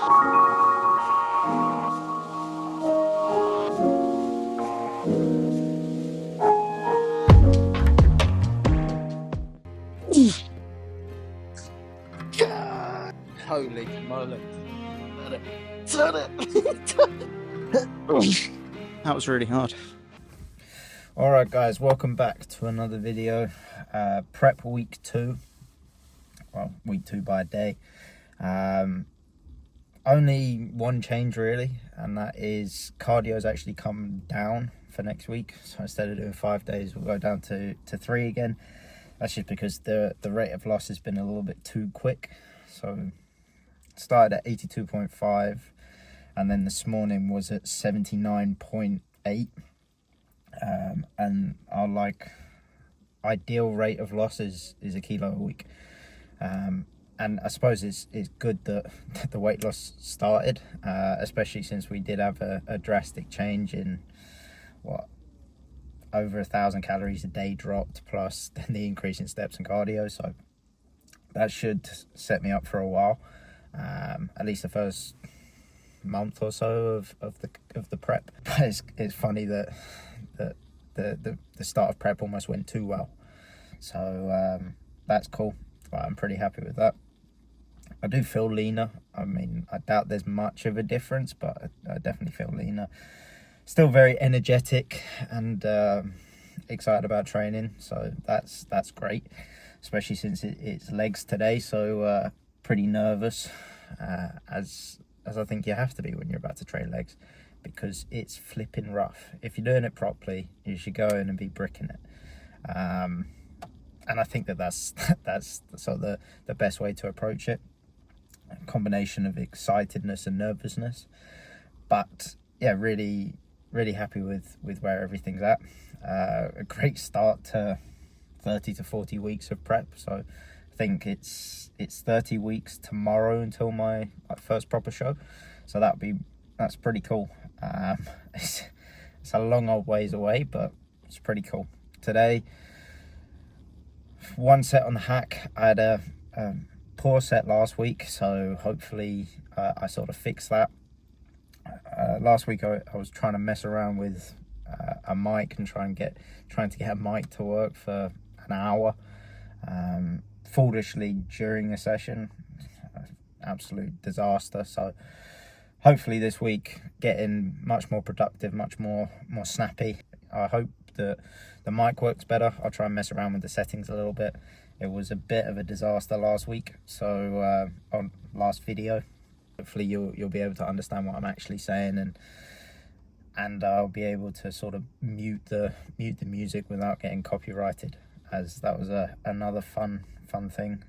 Holy moly. Turn it. That was really hard. Alright guys, welcome back to another video. Prep week 2. Well, week 2 by day. Only one change really, and that is cardio's actually come down for next week. So instead of doing 5 days, we'll go down to 3 again. That's just because the rate of loss has been a little bit too quick. So started at 82.5 and then this morning was at 79.8, and our ideal rate of loss is a kilo a week, and I suppose it's good that the weight loss started, especially since we did have a drastic change in over 1,000 calories a day dropped, plus then the increase in steps and cardio. So that should set me up for a while. At least the first month or so of the prep. But it's funny that the start of prep almost went too well. So that's cool. I'm pretty happy with that. I do feel leaner. I mean, I doubt there's much of a difference, but I definitely feel leaner. Still very energetic and excited about training. So that's great, especially since it's legs today. So pretty nervous, as I think you have to be when you're about to train legs, because it's flipping rough. If you're doing it properly, you should go in and be bricking it. And I think that's sort of the best way to approach it. A combination of excitedness and nervousness. But yeah, really happy with where everything's at. A great start to 30 to 40 weeks of prep. So I think it's 30 weeks tomorrow until my first proper show. So that's pretty cool. It's a long old ways away, but it's pretty cool. Today, one set on the hack. I had a poor set last week, so hopefully I sort of fixed that. Last week I was trying to mess around with a mic and trying to get a mic to work for an hour. Foolishly during a session, absolute disaster. So hopefully this week getting much more productive, much more snappy. I hope that the mic works better. I'll try and mess around with the settings a little bit. It was a bit of a disaster last week, so on last video. Hopefully you'll be able to understand what I'm actually saying, and I'll be able to sort of mute the music without getting copyrighted, as that was another fun thing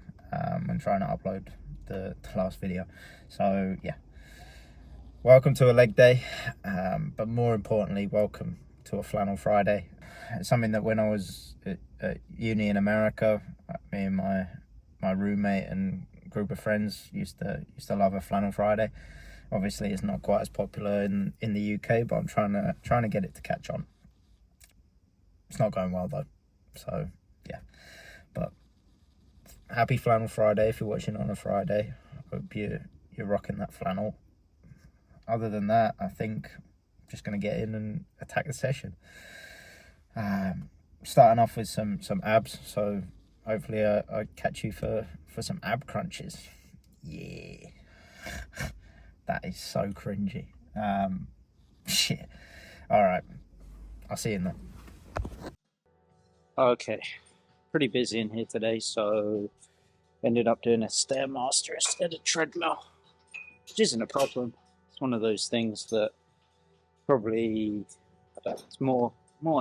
when trying to upload the last video. So yeah, welcome to a leg day, but more importantly, welcome to a flannel Friday. It's something that when I was at uni in America, me and my roommate and group of friends used to love a flannel Friday. Obviously it's not quite as popular in the UK, but I'm trying to get it to catch on. It's not going well though, so yeah. But happy flannel Friday if you're watching on a Friday. Hope you're rocking that flannel. Other than that, I think I'm just going to get in and attack the session. Starting off with some abs, so hopefully I catch you for some ab crunches. Yeah. That is so cringy. Shit. Alright, I'll see you in there. Okay, pretty busy in here today, so ended up doing a Stairmaster instead of treadmill, which isn't a problem. It's one of those things that probably, it's more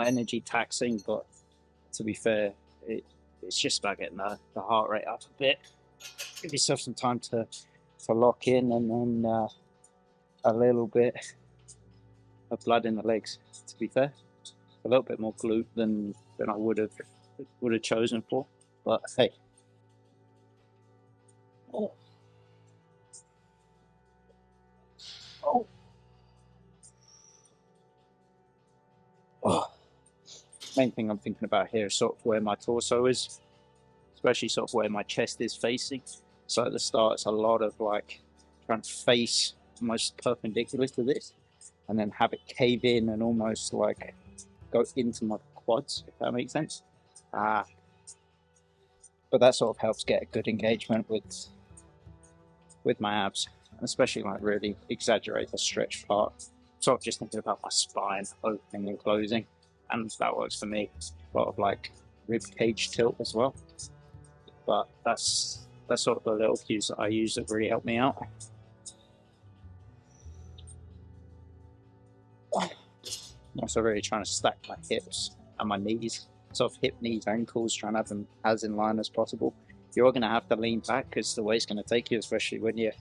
energy taxing, but to be fair, it's just about getting the heart rate up a bit. Give yourself some time to lock in, and then a little bit of blood in the legs. To be fair, a little bit more glute than I would have chosen for, but hey. Oh. Oh. Main thing I'm thinking about here is sort of where my torso is, especially sort of where my chest is facing. So at the start, it's a lot of like trying to face almost perpendicular to this, and then have it cave in and almost like go into my quads, if that makes sense. But that sort of helps get a good engagement with my abs, especially like really exaggerate the stretch part. Sort of just thinking about my spine opening and closing, and that works for me. A lot of like rib cage tilt as well. But that's sort of the little cues that I use that really help me out. I'm also really trying to stack my hips and my knees, sort of hip, knees, ankles, trying to have them as in line as possible. You're going to have to lean back because the way it's going to take you, especially when you,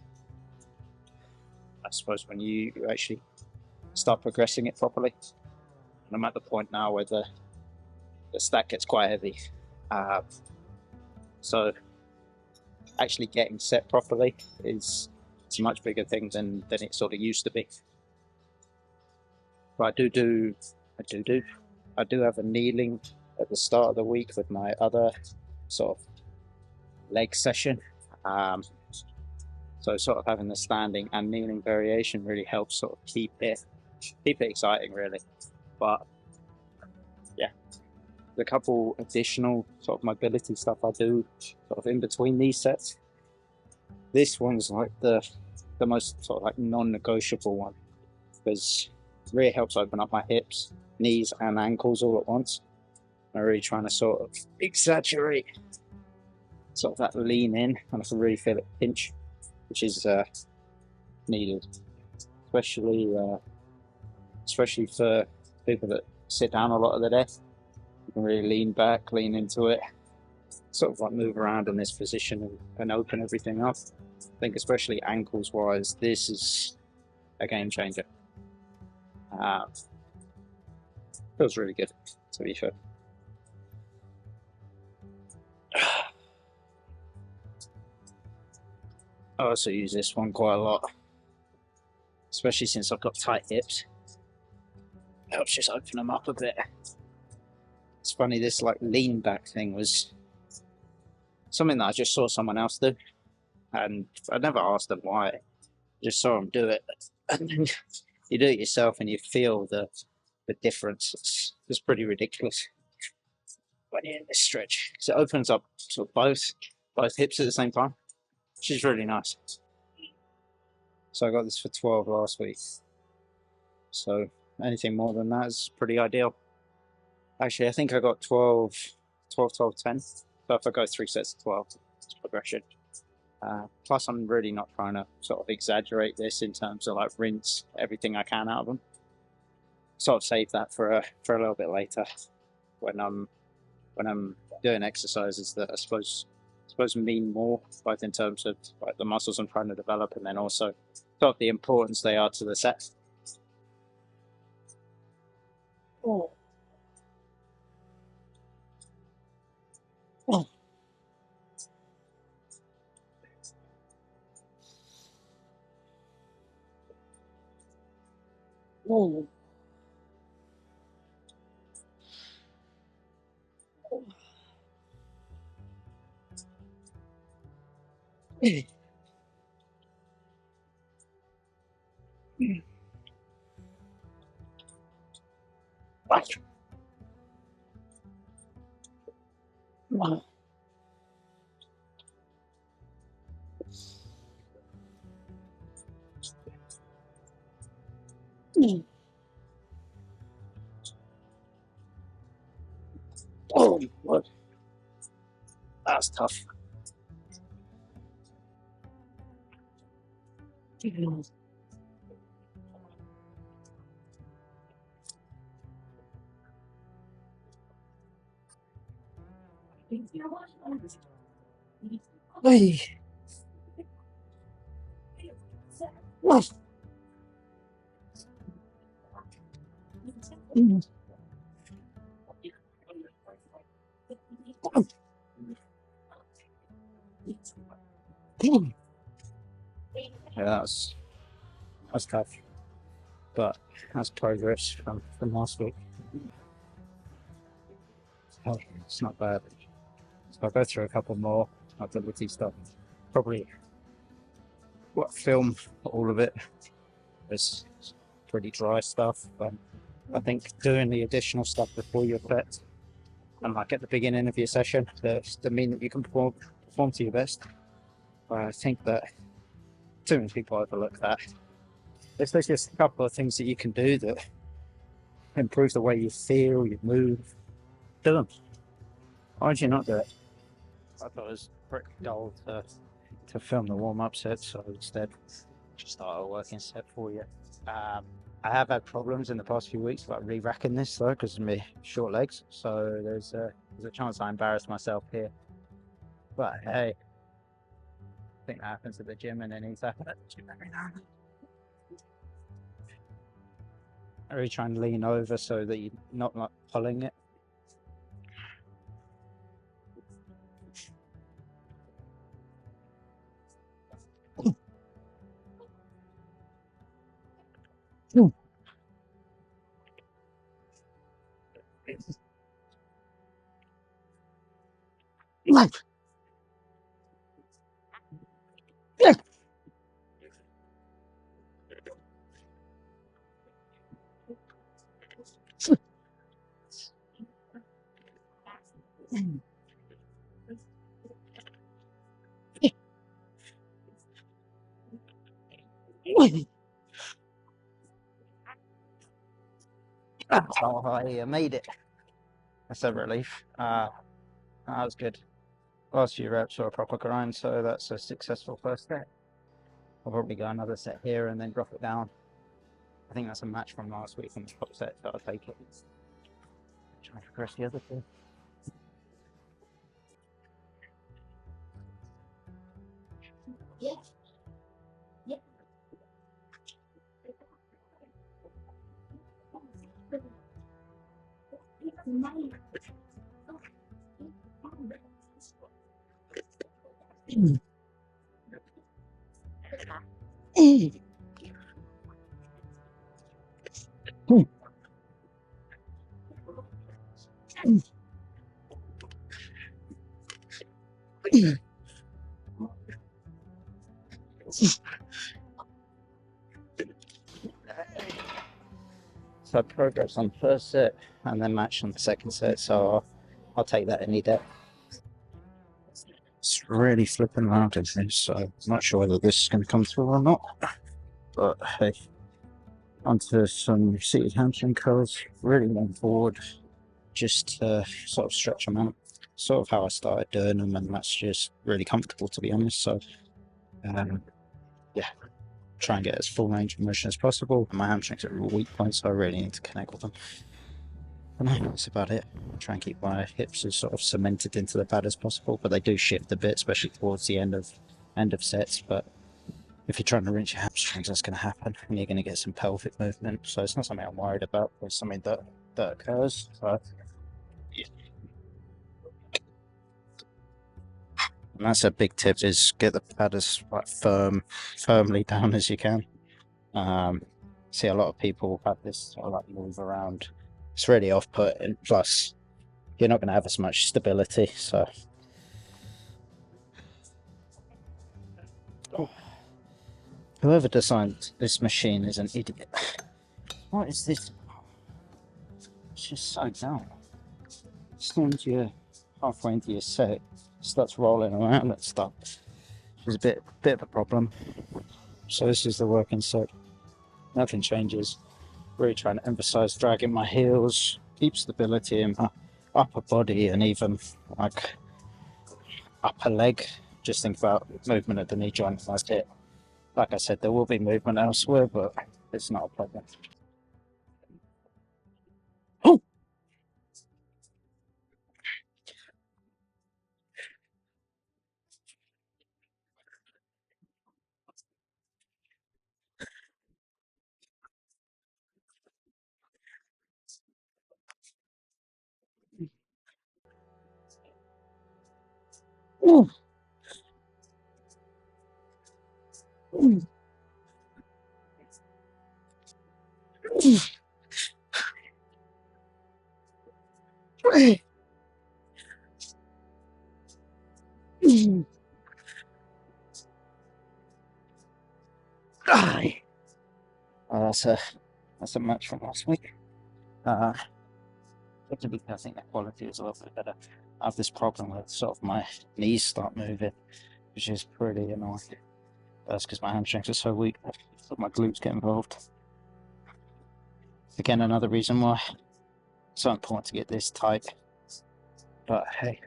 I suppose, when you actually start progressing it properly. And I'm at the point now where the stack gets quite heavy. So actually getting set properly is a much bigger thing than it sort of used to be. But I do have a kneeling at the start of the week with my other sort of leg session. So sort of having the standing and kneeling variation really helps sort of keep it exciting, really. But yeah, a couple additional sort of mobility stuff I do sort of in between these sets. This one's like the most sort of like non-negotiable one, because it really helps open up my hips, knees and ankles all at once. I'm really trying to sort of exaggerate sort of that lean in, and I can really feel it pinch, which is needed, especially for people that sit down a lot of the day. You can really lean back, lean into it, sort of like move around in this position and open everything up. I think especially ankles wise, this is a game changer. Feels really good, to be fair. I also use this one quite a lot, especially since I've got tight hips. It helps just open them up a bit. It's funny, this like lean back thing was something that I just saw someone else do, and I never asked them why. I just saw them do it, and then you do it yourself, and you feel the difference. It's pretty ridiculous when you're in this stretch, because it opens up sort of both hips at the same time, which is really nice. So I got this for 12 last week. So anything more than that is pretty ideal. Actually, I think I got 12, 10. So if I go 3 sets of 12, it's progression. Plus, I'm really not trying to sort of exaggerate this in terms of like rinse everything I can out of them. Sort of save that for a little bit later, when I'm doing exercises that I suppose mean more, both in terms of like the muscles I'm trying to develop, and then also sort of the importance they are to the set. Oh. Oh. Oh. Oh, what? That's tough. Hey. Yeah, that's tough, but that's progress from last week. Oh, it's not bad. So I'll go through a couple more mobility stuff. Probably film all of it. It's pretty dry stuff, but I think doing the additional stuff before your set and like at the beginning of your session to mean that you can perform to your best. I think that too many people overlook that. If there's just a couple of things that you can do that improve the way you feel, you move, do them. Why would you not do it? I thought it was pretty dull to film the warm-up set, so instead just start a working set for you. I have had problems in the past few weeks about re-racking this though because of my short legs, so there's a chance I embarrass myself here. But hey, I think that happens at the gym, and it needs to happen at the gym every now and then. I really try and lean over so that you're not like pulling it. Oh, I made it. That's a relief. That was good. Last few reps were a proper grind, so that's a successful first set. I'll probably go another set here and then drop it down. I think that's a match from last week on the top set, so I'll take it. Try to progress the other two. So progress on the first set and then match on the second set, so I'll take that any day. It's really flipping around in this, so I'm not sure whether this is going to come through or not. But hey, onto some seated hamstring curls, really lean forward, just to sort of stretch them out. Sort of how I started doing them, and that's just really comfortable to be honest. So, yeah, try and get as full range of motion as possible. My hamstrings are a weak point, so I really need to connect with them. And that's about it. Try and keep my hips as sort of cemented into the pad as possible, but they do shift a bit, especially towards the end of sets. But if you're trying to wrench your hamstrings, that's going to happen, and you're going to get some pelvic movement. So it's not something I'm worried about, but it's something that occurs. So, yeah. And that's a big tip: is get the pad as like firmly down as you can. See a lot of people have this sort of like move around. It's really off-putting. Plus, you're not going to have as much stability. So, whoever designed this machine is an idiot. What is this? It's just so down. As soon as you're halfway into your set, it starts rolling around and stuff. It's a bit of a problem. So this is the working set. Nothing changes. Really trying to emphasize dragging my heels, keep stability in my upper body and even like upper leg. Just think about movement at the knee joint. That's it. Like I said, there will be movement elsewhere, but it's not a problem. Oh! Ooh. Ooh. Ooh. Oh, that's a match from last week. To be fair, I think the quality is a little bit better. I have this problem with sort of my knees start moving, which is pretty annoying. That's because my hamstrings are so weak. My glutes get involved. Again, another reason why it's so important to get this tight. But hey.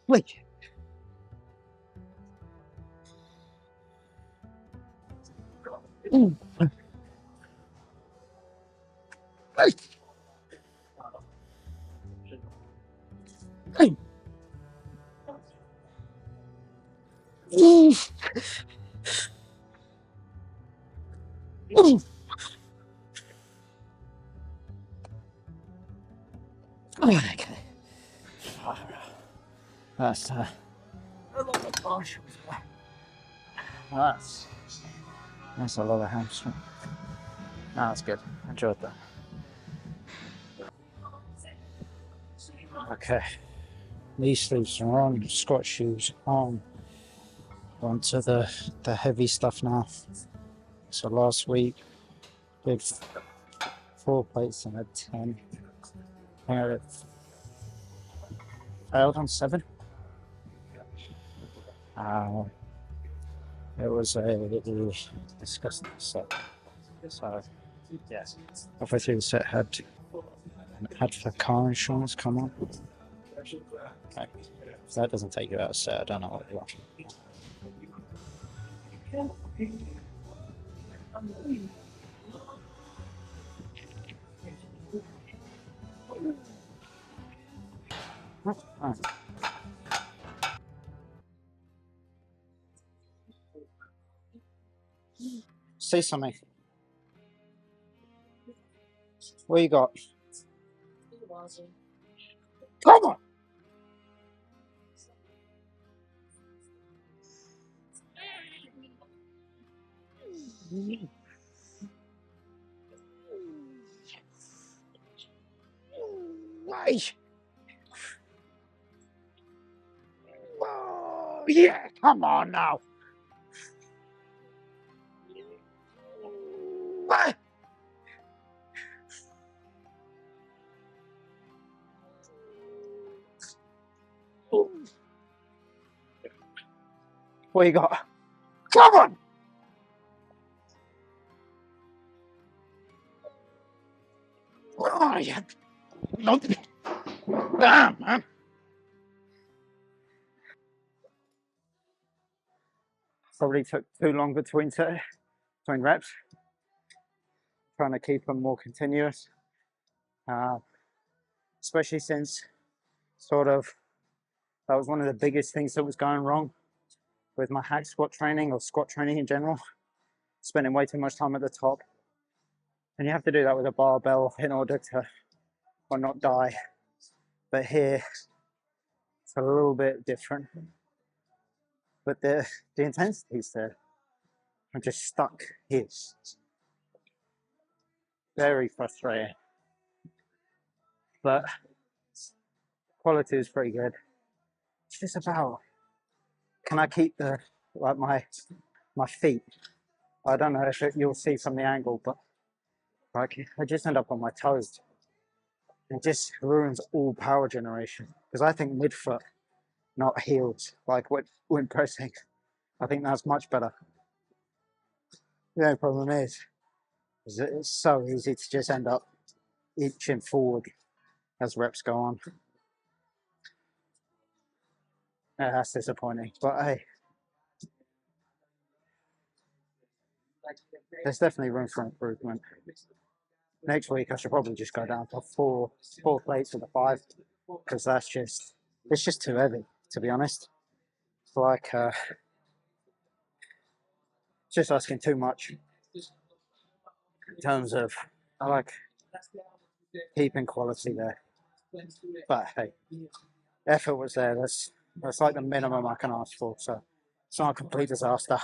Wait. Ooh. Hey. Hey. Ooh. Ooh. Okay. That's a lot of partials. That's a lot of hamstring. No, that's good. Enjoyed that. Okay. Knee sleeves are on, squat shoes on. Onto the heavy stuff now. So last week did 4 plates and a 10. I failed on 7. It was a disgusting set. So yeah, halfway through the set had an ad for car insurance come on. Okay. If that doesn't take you out of set, I don't know what you are. Oh. Say something. What you got? Come on! Wait! Oh, yeah, come on now! What? What you got? Come on! Oh, yeah. No. Damn, man. Probably took too long between reps. Trying to keep them more continuous. Especially since sort of that was one of the biggest things that was going wrong with my hack squat training or squat training in general. Spending way too much time at the top. And you have to do that with a barbell in order to or not die. But here it's a little bit different. But the intensity's there. I'm just stuck here. Very frustrating. But quality is pretty good. It's just about, can I keep the like my feet? I don't know if you'll see from the angle, but like I just end up on my toes. It just ruins all power generation because I think midfoot, not heels, like when pressing. I think that's much better. The only problem is it's so easy to just end up inching forward as reps go on. Yeah, that's disappointing. But hey, there's definitely room for improvement. Next week I should probably just go down to four plates with a 5 because it's just too heavy, to be honest. It's like just asking too much in terms of I like keeping quality there. But hey, effort was there. That's like the minimum I can ask for. So it's not a complete disaster.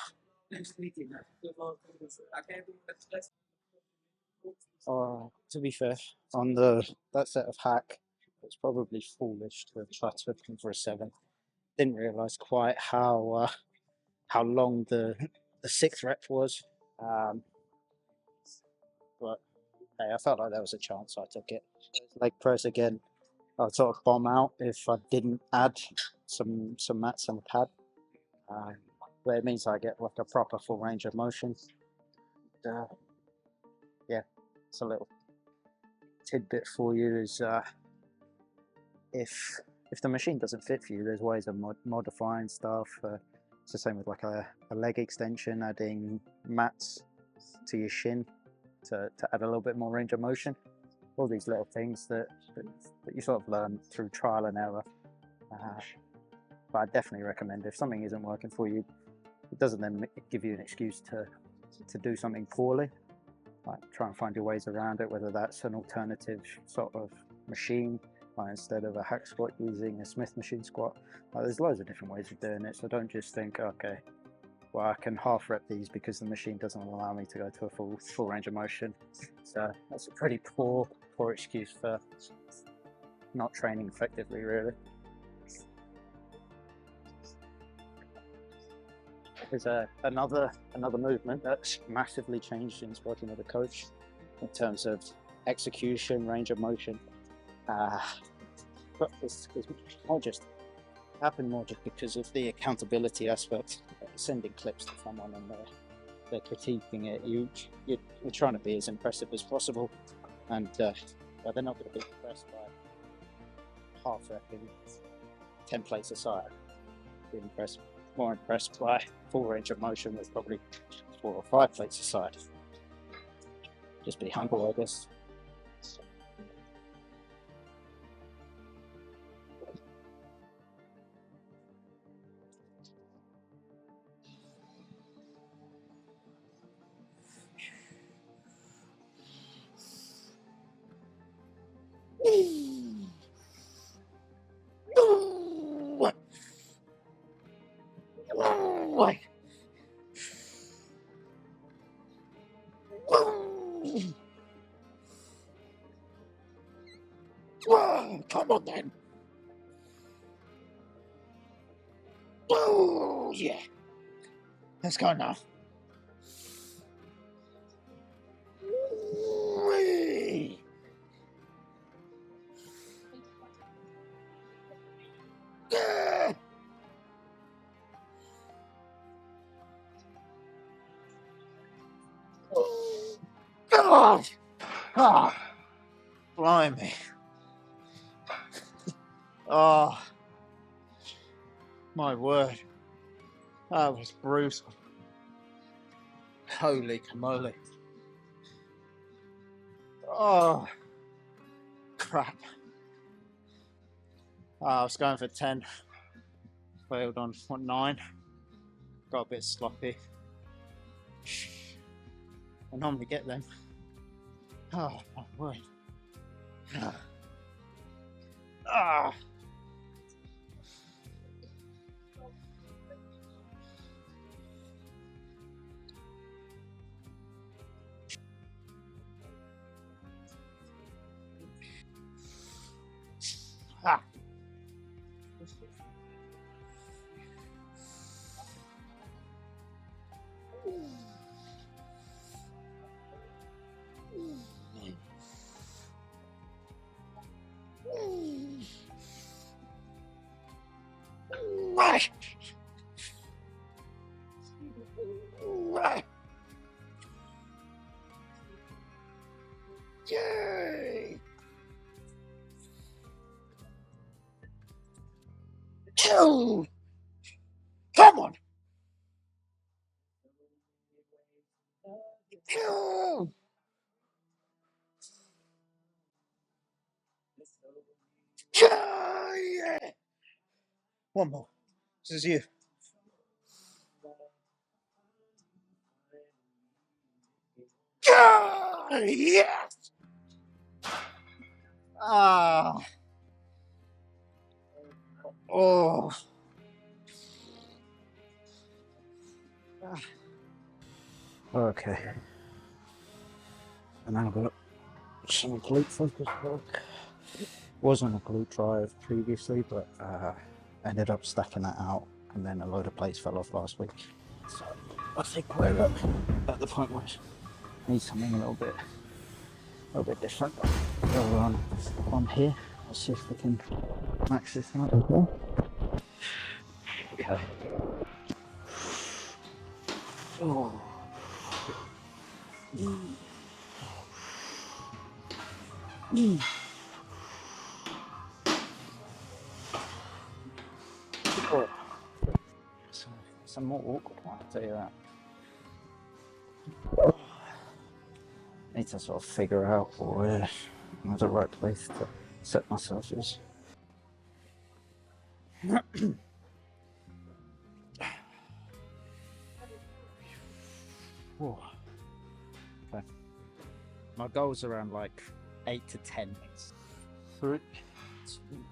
To be fair, on that set of hack, it's probably foolish to try to looking for a 7. Didn't realise quite how long the 6th rep was. Um, but hey, I felt like there was a chance, so I took it. Leg press again. I'd sort of bomb out if I didn't add some mats and a pad. Um, but it means I get like a proper full range of motion. Yeah, it's a little tidbit for you is if the machine doesn't fit for you, there's ways of modifying stuff. It's the same with like a leg extension, adding mats to your shin to add a little bit more range of motion. All these little things that you sort of learn through trial and error. But I definitely recommend if something isn't working for you, it doesn't then give you an excuse to do something poorly. Like try and find your ways around it, whether that's an alternative sort of machine, like instead of a hack squat using a Smith machine squat. There's loads of different ways of doing it, so don't just think, okay, well I can half rep these because the machine doesn't allow me to go to a full range of motion. So that's a pretty poor excuse for not training effectively, really. There's another movement that's massively changed since working with a coach in terms of execution, range of motion. But it's happened more just because of the accountability aspect. Sending clips to someone and they're critiquing it. You're trying to be as impressive as possible, and they're not going to be impressed by half repping 10 plates aside. Be more impressed by full range of motion with probably 4 or 5 plates aside. Just be humble, I guess. Come on then. Oh yeah. Let's go now. God! Ah, blimey. Oh, my word. That was brutal. Holy camole. Oh, crap. I was going for 10. Failed on 9. Got a bit sloppy. I normally get them. Oh, my word. Ah. Ah. Yay! Come on! Yeah! One more. This is you. Yes! Ah. Oh. Okay. And now I've got some glute focus work. Was on a glute drive previously, but ended up stacking that out, and then a load of plates fell off last week. So I think we're at the point where I need something a little bit different. Go on here. Let's see if we can max this out as well. Okay. Oh. Oh. It's a more awkward one, I'll tell you that. Need to sort of figure out where the right place to set myself is. Whoa. Okay. My goal's around like 8 to 10. 3, 2.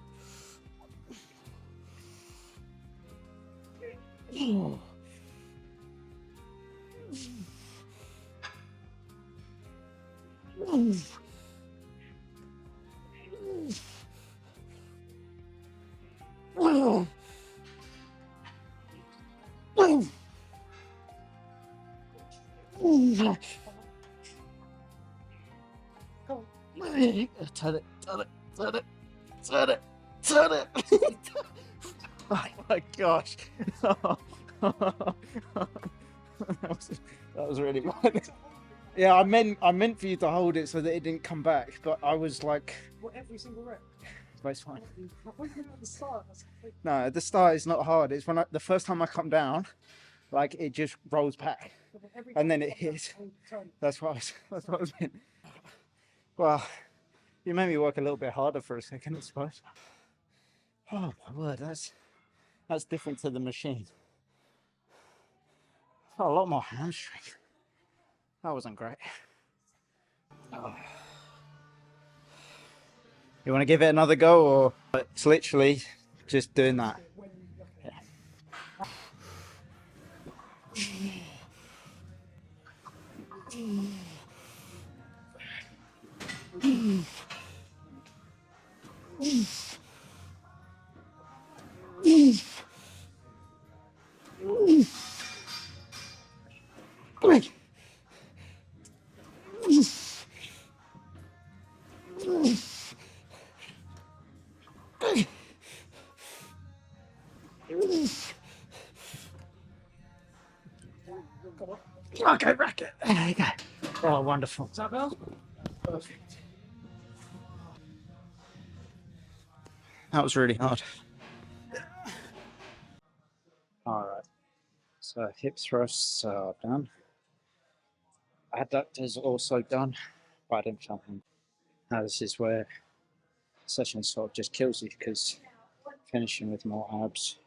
Turn it. Oh my gosh. that was really bad. Yeah, I meant for you to hold it so that it didn't come back, but I was like, What, every single rep? but it's fine. I thought you were at the start. No, at the start it's not hard. It's when the first time I come down, like it just rolls back, and then it hits. That's what I was meant. Well, you made me work a little bit harder for a second, I suppose. Oh my word, that's different to the machine. Oh, a lot more hamstring. That wasn't great. Oh. You want to give it another go, or it's literally just doing that? Okay, racket. There you go. Oh, wonderful. Is that better? Perfect. That was really hard. All right. So hip thrusts are done. Adductors also done, but I didn't film them. Now this is where session sort of just kills you, because finishing with more abs.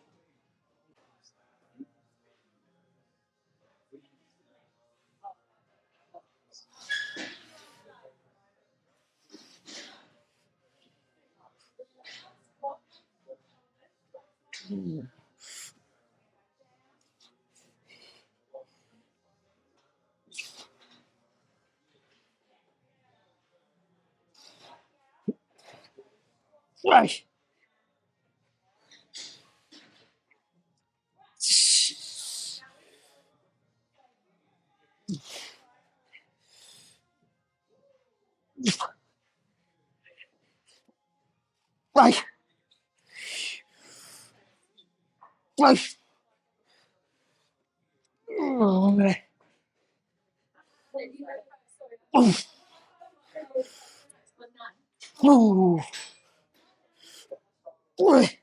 Right. Right. Right. Oh, oh, right.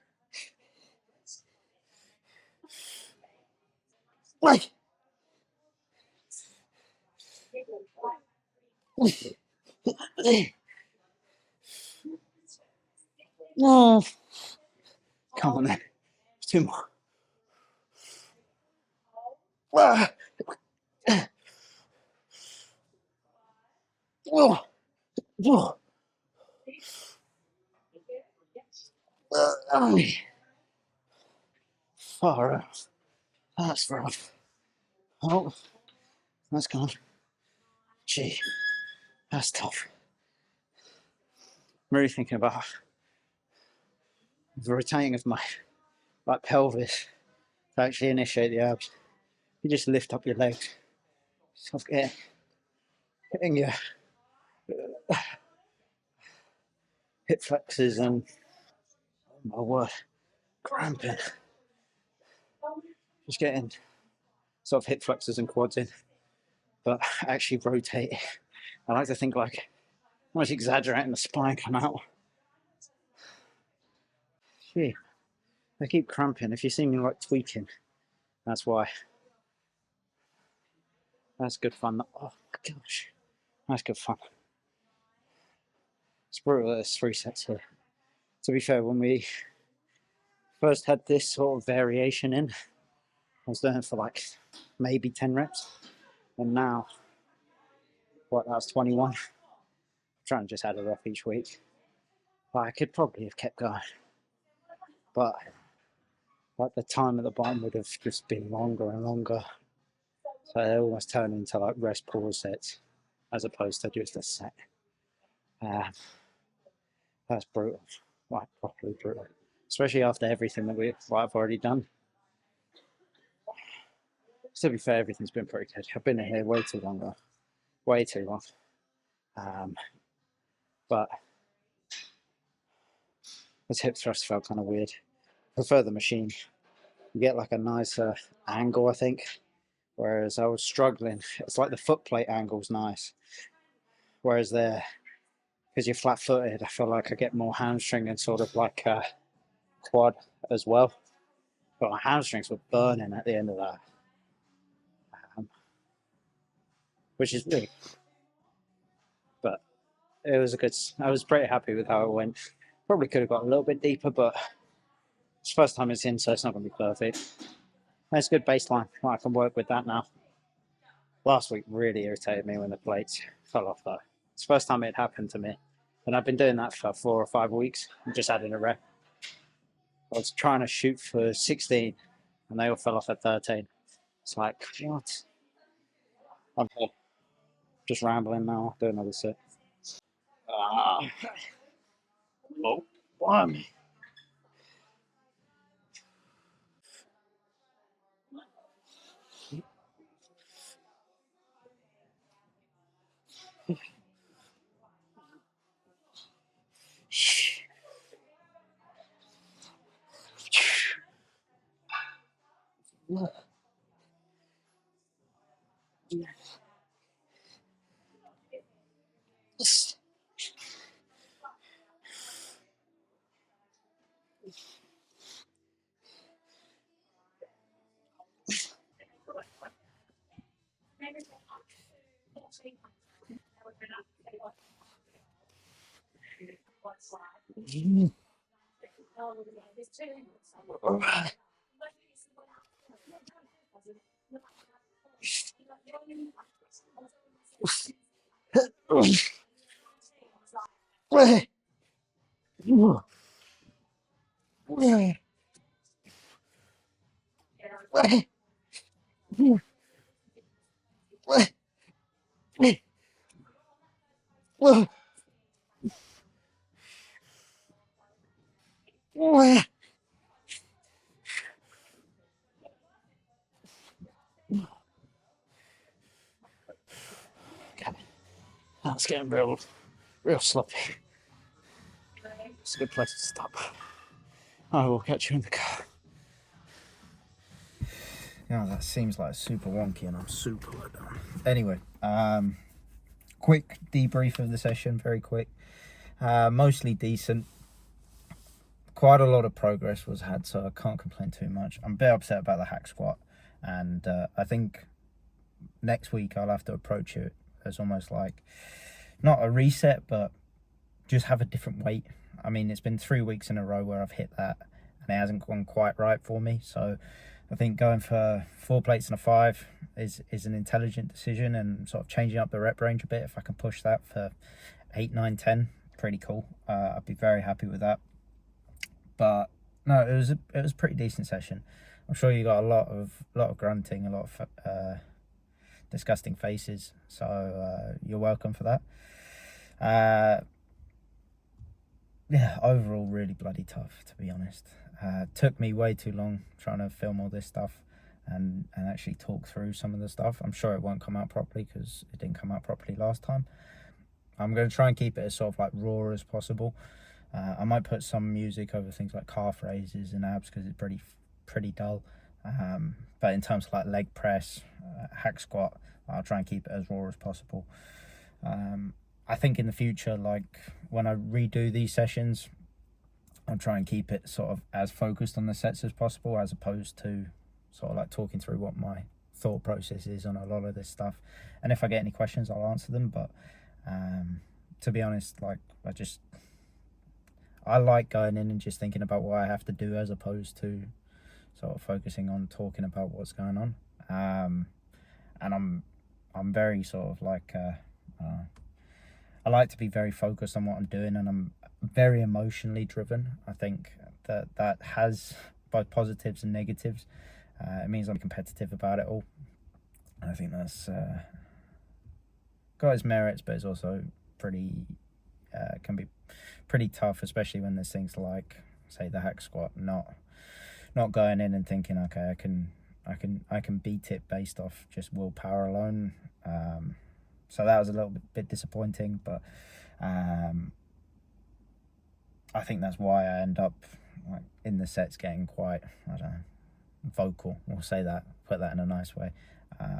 Right. Oh, come on then. Two more. Ah. Oh, oh. Oh. Far out. That's rough. Oh, That's gone. Gee, that's tough. I'm really thinking about the retaining of my pelvis to actually initiate the abs. You just lift up your legs. Stop getting your hip flexors and, oh my word, cramping. Just getting sort of hip flexors and quads in, but actually rotate. I like to think like almost exaggerating the spine come out. Gee, I keep cramping. If you see me like tweaking, that's why. That's good fun. Oh gosh, that's good fun. It's brutal. There's 3 sets here. To be fair, when we first had this sort of variation in, I was doing it for like maybe 10 reps, and now, what, that's 21. I'm trying to just add it up each week. But I could probably have kept going, but like the time at the bottom would have just been longer and longer. So they almost turn into like rest pause sets as opposed to just a set. That's brutal, like properly brutal, especially after everything that I've already done. To be fair, everything's been pretty good. I've been in here way too long. But this hip thrust felt kind of weird. I prefer the machine. You get like a nicer angle, I think. Whereas I was struggling. It's like the foot plate angle's nice. Whereas there, because you're flat-footed, I feel like I get more hamstring and sort of like a quad as well. But my hamstrings were burning at the end of that. Which is weird. But it was I was pretty happy with how it went. Probably could have got a little bit deeper, but it's the first time it's in, so it's not going to be perfect. That's a good baseline. I can work with that now. Last week really irritated me when the plates fell off though. It's the first time it happened to me. And I've been doing that for 4 or 5 weeks. I'm just adding a rep. I was trying to shoot for 16 and they all fell off at 13. It's like, what? I'm just rambling now. I'll do another set. Oh, blimey. That's getting real sloppy. It's a good place to stop. I will catch you in the car. Yeah, that seems like super wonky and I'm super low down. Anyway, quick debrief of the session, very quick. Mostly decent. Quite a lot of progress was had, so I can't complain too much. I'm a bit upset about the hack squat, and I think next week I'll have to approach it as almost like not a reset, but just have a different weight. I mean, it's been 3 weeks in a row where I've hit that and it hasn't gone quite right for me, so I think going for 4 plates and a 5 is an intelligent decision, and sort of changing up the rep range a bit. If I can push that for 8, 9, 10, pretty cool. I'd be very happy with that. But no, it was a pretty decent session. I'm sure you got a lot of grunting, a lot of disgusting faces. So you're welcome for that. Yeah, overall really bloody tough, to be honest. Took me way too long trying to film all this stuff and actually talk through some of the stuff. I'm sure it won't come out properly because it didn't come out properly last time. I'm going to try and keep it as sort of like raw as possible. I might put some music over things like calf raises and abs because it's pretty dull. But in terms of like leg press, hack squat, I'll try and keep it as raw as possible. I think in the future, like when I redo these sessions, I'll try and keep it sort of as focused on the sets as possible, as opposed to sort of like talking through what my thought process is on a lot of this stuff. And if I get any questions, I'll answer them. But to be honest, like I like going in and just thinking about what I have to do as opposed to sort of focusing on talking about what's going on. And I'm very sort of like I like to be very focused on what I'm doing, and I'm very emotionally driven. I think that has both positives and negatives. It means I'm competitive about it all. I think that's got its merits, but it's also pretty can be pretty tough, especially when there's things like, say, the hack squat, not going in and thinking, okay, I can beat it based off just willpower alone. So that was a little bit disappointing, but I think that's why I end up like in the sets getting quite, I don't know, vocal. We'll say that, put that in a nice way.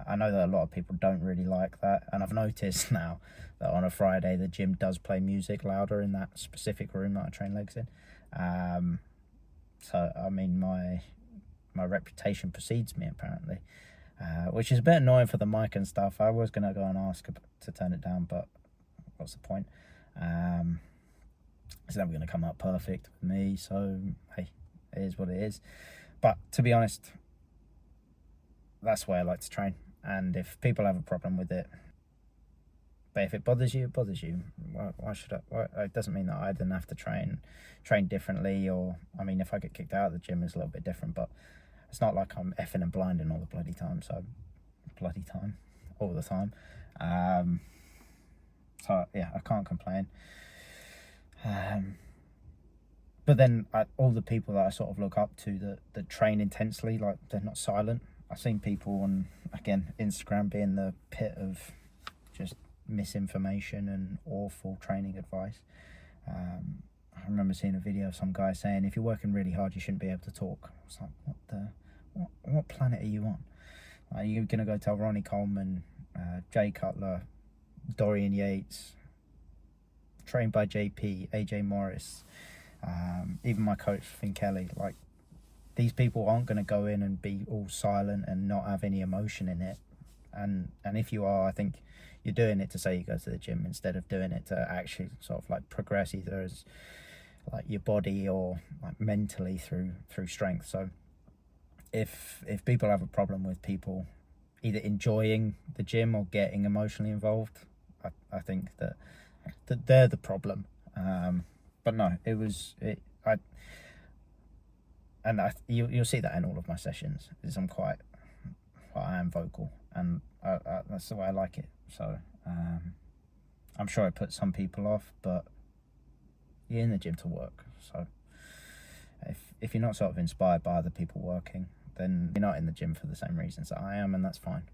I know that a lot of people don't really like that, and I've noticed now that on a Friday the gym does play music louder in that specific room that I train legs in. So I mean, my reputation precedes me apparently, which is a bit annoying for the mic and stuff. I was gonna go and ask to turn it down, but what's the point? It's never gonna come out perfect with me, so hey, it is what it is. But to be honest, that's why I like to train. And if people have a problem with it, but if it bothers you, it bothers you. Why should I? It doesn't mean that I then have to train differently. Or I mean, if I get kicked out of the gym, it's a little bit different. But it's not like I'm effing and blinding all the bloody time. So all the time. So yeah, I can't complain. But then all the people that I sort of look up to that train intensely, like they're not silent. I've seen people on, again, Instagram being the pit of just misinformation and awful training advice. I remember seeing a video of some guy saying, if you're working really hard, you shouldn't be able to talk. It's like, what planet are you on? Are you going to go tell Ronnie Coleman, Jay Cutler, Dorian Yates, trained by JP, AJ Morris, even my coach, Finn Kelly, like, these people aren't going to go in and be all silent and not have any emotion in it. And if you are, I think you're doing it to say you go to the gym instead of doing it to actually sort of like progress either as like your body or like mentally through strength. So if people have a problem with people either enjoying the gym or getting emotionally involved, I think that they're the problem. But no, you'll see that in all of my sessions. Is I am vocal, and that's the way I like it. So I'm sure it puts some people off, but you're in the gym to work. So if you're not sort of inspired by other people working, then you're not in the gym for the same reasons that I am, and that's fine.